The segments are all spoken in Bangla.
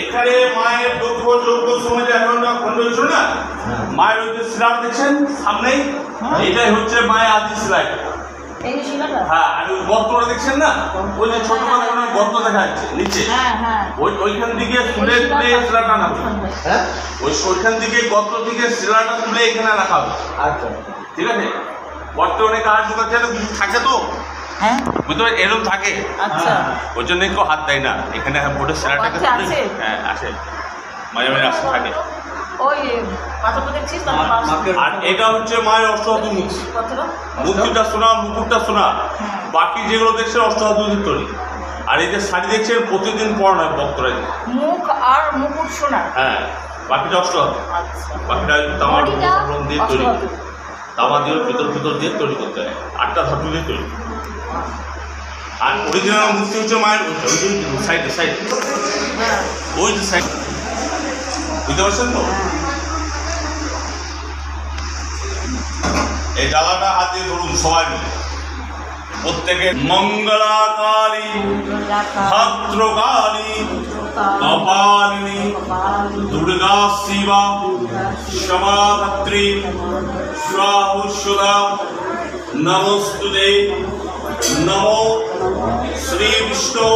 এখানে মায়ের দুঃখ যোগ্য সময় এখন খন্ড হয়েছিল না, মায়ের ওই যে শিলাটা দেখছেন সামনেই, এটাই হচ্ছে মায়ের আদি শিলা। হ্যাঁ, আর ওই গর্তটা দেখছেন না, ওই যে ছোট গর্ত দেখা যাচ্ছে নিচে, ওইখান থেকে তুলে তুলে শিলাটা নামবে। ওইখান থেকে গর্ত থেকে শিলাটা তুলে এখানে রাখা হবে। আচ্ছা, ঠিক আছে। গর্তে অনেক কাজ ঢুকাচ্ছে থাকে তো, বুঝতে পারি এরকম থাকে। আচ্ছা, ওই জন্য কেউ হাত দেয় না এখানে বোর্ডের শিলাটাকে। হ্যাঁ, আসে মাঝে মাঝে আসতে থাকে। আর এটা হচ্ছে মায়ের অষ্টধাতু মূর্তি। মূর্তিটা সোনা, মুকুটটা সোনা, বাকি যেগুলো দেখছেন অষ্টধাতুর তৈরি। আর এই যে শাড়ি দেখছেন প্রতিদিন পরানো হয় ভক্তরা, মুখ আর মুকুট সোনা। হ্যাঁ, বাকিটা অষ্টধাতু। বাকিটা তামার দিয়ে তৈরি, তামা দিয়ে ভিতর দিয়ে তৈরি করতে হয়, 8টা ধাতু দিয়ে তৈরি। আর অরিজিনাল মূর্তি হচ্ছে মায়ের সাইডে সাইডে, ওই যে সাইড, বুঝতে পারছেন তো? এই ডালাটা হাতে ধরুন সবাই মিলে, প্রত্যেকে মঙ্গলাকালী ভদ্রকালী কপালিনী দুর্গা শিবা সমাধাত্রী স্বাহুসুদা নমস্তুতে। নমো শ্রী বিষ্ণু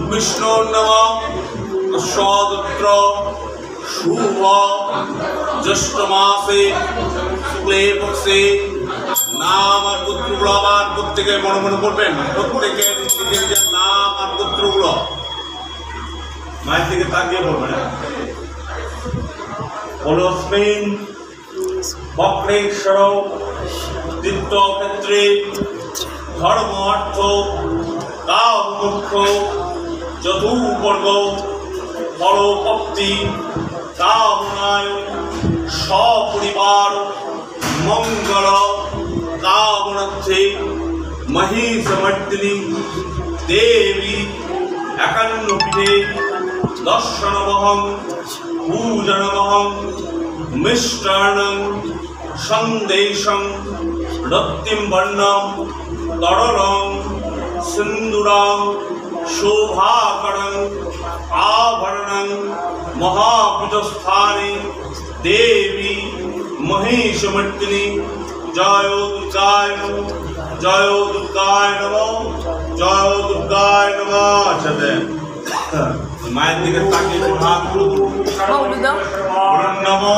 বিষ্ণু নমঃ। সদত্র শুভ জ্যৈষ্ঠ মাসে শুক্লে পক্ষে নাম আর গোত্রগুলো আবার প্রত্যেকে মনে মনে করবেন। প্রত্যেকের নিজের নাম আর গোত্রগুলো মায়ের দিকে তাকিয়ে বলবেন। অলস্মিন বক্রেশ্বর তীর্থক্ষেত্রে ধর্ম অর্থ কাম মোক্ষ চতুর্বর্গ ফলপ্রাপ্তি কামনায় সপরিবার মঙ্গল কামনার্থে মহিষমর্দিনী দেবী 51 পীঠে দর্শনমহং পূজনমহং মিষ্টান্নং সন্দেশং রক্তিম বর্ণম তরলং সিন্দুরং শোভাকরং আভরণং মহাপূজস্থানে দেবী মহিষমর্দিনী। জয় দুর্গায় নমঃ, জয় দুর্গায় নমঃ, জয় দুর্গায় নমঃ। মায়ের দিকে তাকিয়ে হাত নমঃ।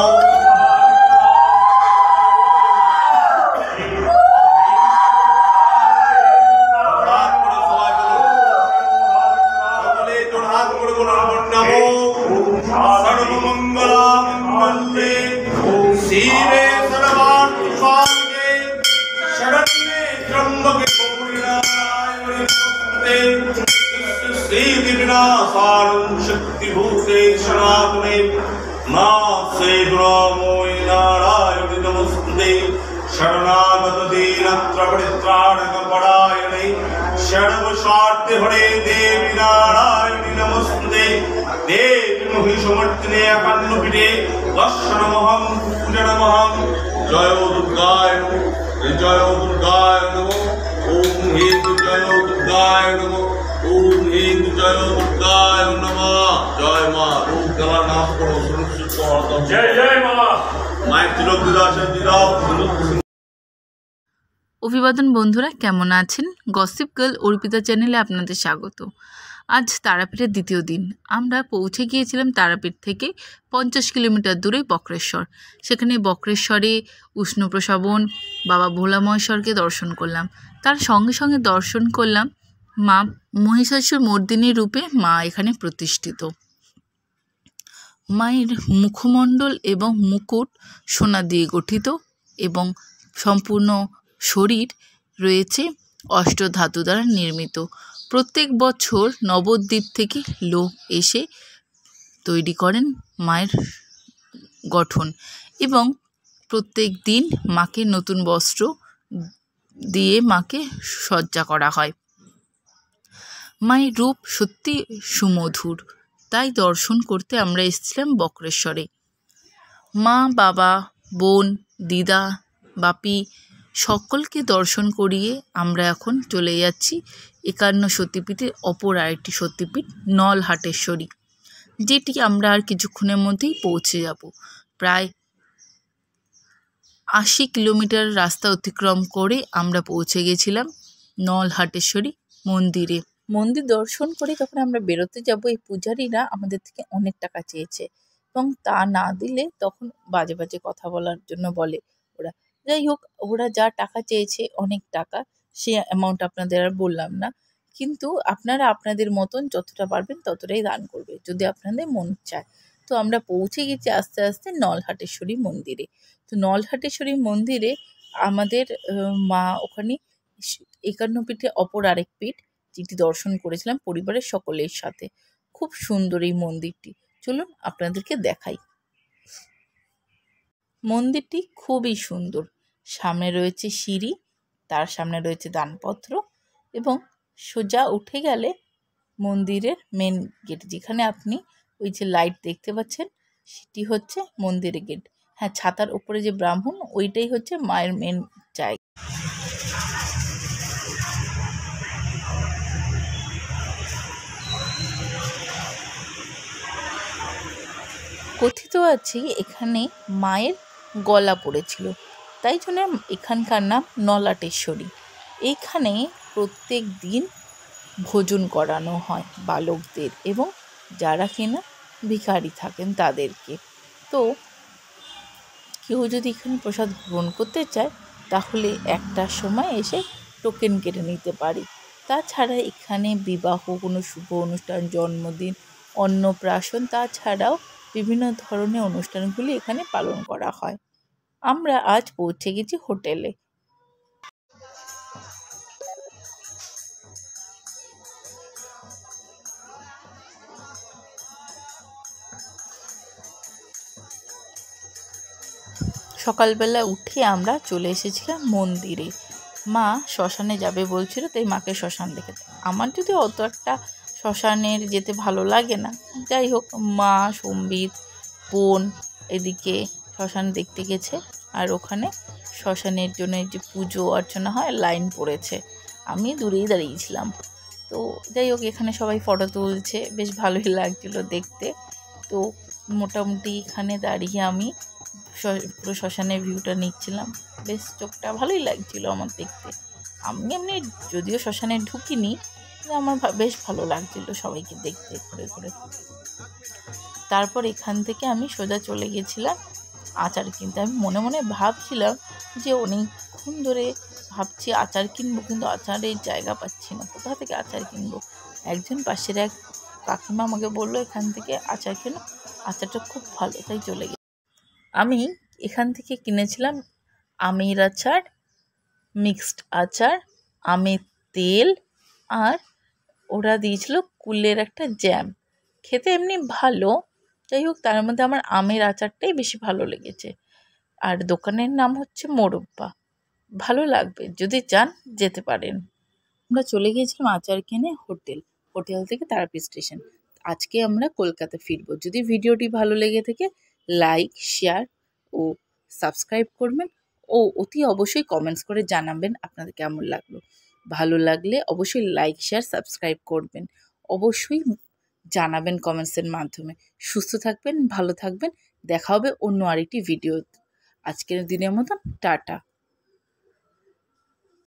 सर्वमंगलामंगल्ये शिवे सर्वार्थसाधिके शरण्ये त्र्यंबके गौरी नारायणी नमोस्तुते। श्रीविनाशानं शक्तिभूते सनातने नास्ते दुरामोहि नारायणी नमोस्तुते। शरणागत दीनत्र परित्राणकपरायणे सर्वस्वार्थे हरे देवी नारायणी नमोस्तुते। देवी महिषमर्दिनी 51 पीठे दर्शनमहं पूजनमहं। जय दुर्गाय नमः, जय दुर्गाय नमः। ओम ह्रीं जय दुर्गाय नमः, ओम ह्रीं जय दुर्गाय नमः। जय मां। रूप गला नाम करो सुरक्षित हो। जय जय मां। माय तिलक दिदाशा दिदाव। অভিবাদন বন্ধুরা, কেমন আছেন? গসিপ গার্ল অর্পিতা চ্যানেলে আপনাদের স্বাগত। আজ তারাপীঠের দ্বিতীয় দিন। আমরা পৌঁছে গিয়েছিলাম তারাপীঠ থেকে 50 কিলোমিটার দূরে বক্রেশ্বর। সেখানে বক্রেশ্বরে উষ্ণপ্রসবন বাবা ভোলা মহেশ্বরকে দর্শন করলাম। তার সঙ্গে সঙ্গে দর্শন করলাম মা মহিষাসুর মর্দিনী রূপে মা এখানে প্রতিষ্ঠিত। মায়ের মুখমণ্ডল এবং মুকুট সোনা দিয়ে গঠিত এবং সম্পূর্ণ শরীর রয়েছে অষ্টধাতু দ্বারা নির্মিত। প্রত্যেক বছর নবদ্বীপ থেকে লোক এসে তৈরি করেন মায়ের গঠন এবং প্রত্যেক দিন মাকে নতুন বস্ত্র দিয়ে মাকে সজ্জা করা হয়। মায়ের রূপ সত্যি সুমধুর, তাই দর্শন করতে আমরা এসেছিলাম বক্রেশ্বরে। মা, বাবা, বোন, দিদা, বাপি সকলকে দর্শন করিয়ে আমরা এখন চলে যাচ্ছি 51 সতীপীঠের অপর আরেকটি সতীপীঠ নলহাটেশ্বরী। যেটি আমরা আর কিছুক্ষণের মধ্যেই পৌঁছে যাব। প্রায় ৮০ কিলোমিটার রাস্তা অতিক্রম করে আমরা পৌঁছে গেছিলাম নলহাটেশ্বরী মন্দিরে। মন্দির দর্শন করে যখন আমরা বেরোতে যাব, এই পূজারীরা আমাদের থেকে অনেক টাকা চেয়েছে এবং তা না দিলে তখন বাজে বাজে কথা বলার জন্য বলে ওরা। যাই হোক, ওরা যা টাকা চেয়েছে, অনেক টাকা, সে অ্যামাউন্ট আপনাদের আর বললাম না। কিন্তু আপনারা আপনাদের মতন যতটা পারবেন ততটাই দান করবে যদি আপনাদের মন চায়। তো আমরা পৌঁছে গেছি আস্তে আস্তে নলহাটেশ্বরী মন্দিরে। তো নলহাটেশ্বরী মন্দিরে আমাদের মা ওখানে ৫১ পীঠে অপর আরেক পীঠ, যেটি দর্শন করেছিলাম পরিবারের সকলের সাথে। খুব সুন্দর এই মন্দিরটি, চলুন আপনাদেরকে দেখাই। মন্দিরটি খুবই সুন্দর। সামনে রয়েছে সিঁড়ি, তার সামনে রয়েছে দানপত্র এবং সোজা উঠে গেলে মন্দিরের মেন গেট, যেখানে আপনি ওই যে লাইট দেখতে পাচ্ছেন সেটি হচ্ছে মন্দিরের গেট। হ্যাঁ, ছাতার উপরে যে ব্রাহ্মণ, ওইটাই হচ্ছে মায়ের মেন জায়গা। কথিত আছে এখানে মায়ের গলা পড়েছিল, তাই জন্য এখানকার নাম নলাটেশ্বরী। এইখানে প্রত্যেক দিন ভোজন করানো হয় বালকদের এবং যারা কিনা ভিখারি থাকেন তাদেরকে। তো কেউ যদি এখানে প্রসাদ গ্রহণ করতে চায় তাহলে একটার সময় এসে টোকেন কেটে নিতে পারি। তাছাড়া এখানে বিবাহ, কোনো শুভ অনুষ্ঠান, জন্মদিন, অন্নপ্রাশন, তাছাড়াও বিভিন্ন ধরনের অনুষ্ঠানগুলি এখানে পালন করা হয়। আমরা আজ পৌঁছে গেছি হোটেলে। সকালবেলা উঠে আমরা চলে এসেছিলাম মন্দিরে। মা শ্মশানে যাবে বলছিল, তাই মাকে শ্মশান দেখে। আমার যদি অত একটা শ্মশানের যেতে ভালো লাগে না, যাই হোক, মা, সম্বিত, বোন এদিকে শ্মশান দেখতে গেছে। আর ওখানে শ্মশানের জন্য যে পুজো অর্চনা হয়, লাইন পড়েছে, আমি দূরেই দাঁড়িয়েছিলাম। তো যাই হোক, এখানে সবাই ফটো তুলছে, বেশ ভালোই লাগছিলো দেখতে। তো মোটামুটি এখানে দাঁড়িয়ে আমি পুরো শ্মশানের ভিউটা নিচ্ছিলাম। বেশ চোখটা ভালোই লাগছিলো আমার দেখতে। আমি এমনি যদিও শ্মশানে ঢুকিনি, কিন্তু আমার বেশ ভালো লাগছিলো সবাইকে দেখতে ঘুরে ঘুরে। তারপর এখান থেকে আমি সোজা চলে গেছিলাম আচার কিনতে। আমি মনে মনে ভাবছিলাম যে অনেকক্ষণ ধরে ভাবছি আচার কিনবো, কিন্তু আচারের জায়গা পাচ্ছি না, কোথা থেকে আচার কিনবো। একজন পাশের এক কাকিমা আমাকে বললো এখান থেকে আচার কেনো, আচারটা খুব ভালো, তাই চলে গেছি। আমি এখান থেকে কিনেছিলাম আমের আচার, মিক্সড আচার, আমের তেল, আর ওরা দিয়েছিল কুলের একটা জ্যাম। খেতে এমনি ভালো, যাই হোক, তার মধ্যে আমার আমের আচারটাই বেশি ভালো লেগেছে। আর দোকানের নাম হচ্ছে মোরব্বা। ভালো লাগবে, যদি চান যেতে পারেন। আমরা চলে গিয়েছিলাম আচার কিনে হোটেল থেকে তারাপীঠ স্টেশন। আজকে আমরা কলকাতা ফিরবো। যদি ভিডিওটি ভালো লেগে থাকে, লাইক, শেয়ার ও সাবস্ক্রাইব করবেন ও অতি অবশ্যই কমেন্টস করে জানাবেন আপনাদের কেমন লাগলো। ভালো লাগলে অবশ্যই লাইক, শেয়ার, সাবস্ক্রাইব করবেন। অবশ্যই জানাবেন কমেন্টসের মাধ্যমে। সুস্থ থাকবেন, ভালো থাকবেন। দেখা হবে অন্য আরেকটি ভিডিও। আজকের দিনের মতন টাটা।